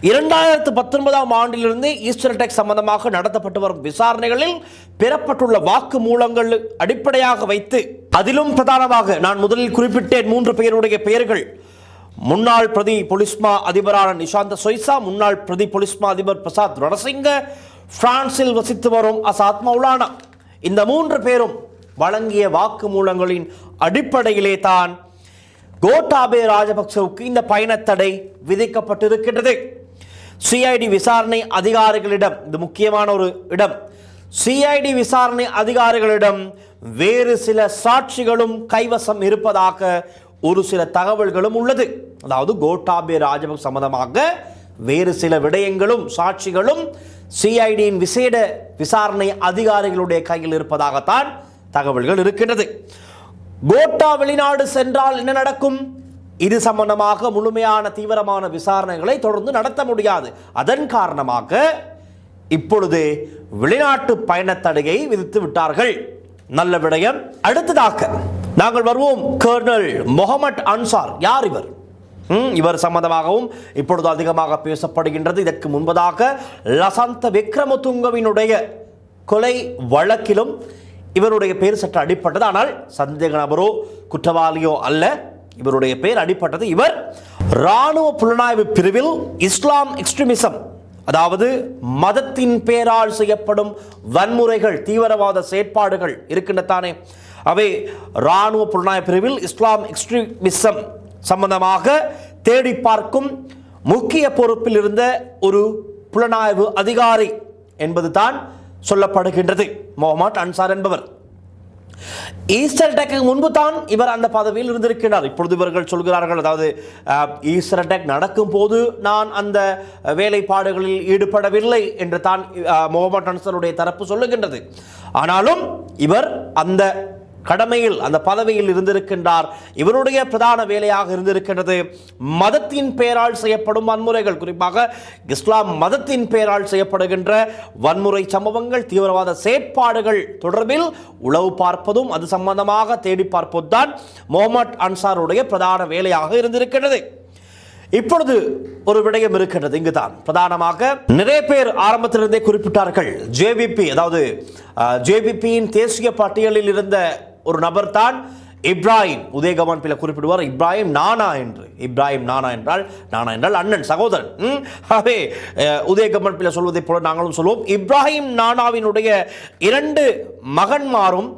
2019 ஆண்டிலிருந்து Easter attack சம்பந்தமாக நடத்தப்பட்டு வரும் விசாரணைகளில் பெறப்பட்டுள்ள வாக்குமூலங்கள் அடிப்படையாக வைத்து அதிலும் பிரதானமாக நான் முதலில் குறிப்பிட்டேன் 3 பேருடைய பெயர்கள். முன்னாள் பிரதி பொலிஸ்மா அதிபரான நிஷாந்த சொய்சா, முன்னாள் பிரதி பொலிஸ்மா அதிபர் பிரசாத் ரணசிங்க, பிரான்சில் வசித்து வரும் அசாத் மௌலானா. இந்த 3 பேரும் வழங்கிய வாக்குமூலங்களின் அடிப்படையிலே தான் கோட்டாபே ராஜபக்சவுக்கு இந்த பயணத்தடை விதிக்கப்பட்டிருக்கின்றது. சிஐடி விசாரணை அதிகாரிகளிடம், இது முக்கியமான ஒரு இடம், சிஐடி விசாரணை அதிகாரிகளிடம் வேறு சில சாட்சிகளும் கைவசம் இருப்பதாக ஒரு சில தகவல்களும் உள்ளது. அதாவது கோட்டாபே ராஜபக்ச சம்பந்தமாக வேறு சில விடயங்களும் சாட்சிகளும் சிஐடியின் விசேட விசாரணை அதிகாரிகளுடைய கையில் இருப்பதாகத்தான் தகவல்கள் இருக்கின்றது. கோட்டா வெளிநாடு சென்றால் என்ன நடக்கும்? இது சம்பந்தமாக முழுமையான தீவிரமான விசாரணைகளை தொடர்ந்து நடத்த முடியாது. அதன் காரணமாக இப்பொழுது வெளிநாட்டு பயணத்தடையை விதித்து விட்டார்கள். நல்ல விடயம். அடுத்ததாக நாங்கள் வருவோம் கர்னல் முகமது அன்சார். யார் இவர்? இவர் சம்பந்தமாகவும் இப்பொழுது அதிகமாக பேசப்படுகின்றது. இதற்கு முன்பதாக லசந்த விக்ரமதுங்கவினுடைய கொலை வழக்கிலும் இவருடைய பெயர் சற்று அடிப்பட்டது. ஆனால் சந்தேக நபரோ குற்றவாளியோ அல்ல, இவருடைய பெயர் அடிப்பட்டது. இவர் இராணுவ புலனாய்வு பிரிவில் இஸ்லாம் எக்ஸ்ட்ரீமிசம், அதாவது மதத்தின் பெயரால் செய்யப்படும் வன்முறைகள், தீவிரவாத செயற்பாடுகள் இருக்கின்றதானே, அவை இராணுவ புலனாய்வு பிரிவில் இஸ்லாம் எக்ஸ்ட்ரீமிசம் சம்பந்தமாக தேடி பார்க்கும் முக்கிய பொறுப்பில் இருந்த ஒரு புலனாய்வு அதிகாரி என்பது தான் சொல்லப்படுகின்றது. முகமது அன்சார் என்பவர் ஈஸ்டர் அட்டாக்கு முன்பு தான் இவர் அந்த பதவியில் இருந்திருக்கிறார். இப்பொழுது இவர்கள் சொல்கிறார்கள், அதாவது ஈஸ்டர் அட்டாக் நடக்கும் போது நான் அந்த வேலைப்பாடுகளில் ஈடுபடவில்லை என்று தான் முகமது அன்சாருடைய தரப்பு சொல்லுகின்றது. ஆனாலும் இவர் அந்த கடமையில், அந்த பதவியில் இருந்திருக்கின்றார். இவருடைய பிரதான வேலையாக இருந்திருக்கின்றது மதத்தின் பெயரால் செய்யப்படும் வன்முறைகள், குறிப்பாக இஸ்லாம் மதத்தின் பெயரால் செய்யப்படுகின்ற வன்முறை சம்பவங்கள், தீவிரவாத செயற்பாடுகள் தொடர்பில் உளவு பார்ப்பதும் அது சம்பந்தமாக தேடி பார்ப்பதுதான் முகமது அன்சாருடைய பிரதான வேலையாக இருந்திருக்கின்றது. இப்பொழுது ஒரு விடயம் இருக்கின்றது. இங்குதான் பிரதானமாக நிறைய பேர் ஆரம்பத்திலிருந்தே குறிப்பிட்டார்கள், ஜேவிபி, அதாவது ஜேவிபியின் தேசிய பட்டியலில் இருந்த ஒரு நபர் தான் இப்ராஹிம். உதயகமன் பிள்ளை குறிப்பிடுவார் இப்ராஹிம் நானா என்று. இப்ராஹிம் நானா என்றால் அண்ணன், சகோதரன். ஆகவே உதயகமன் பிள்ளை சொல்வதை போல நாங்களும் சொல்வோம். இப்ராஹிம் நானாவினுடைய 2 மகன்மாரும்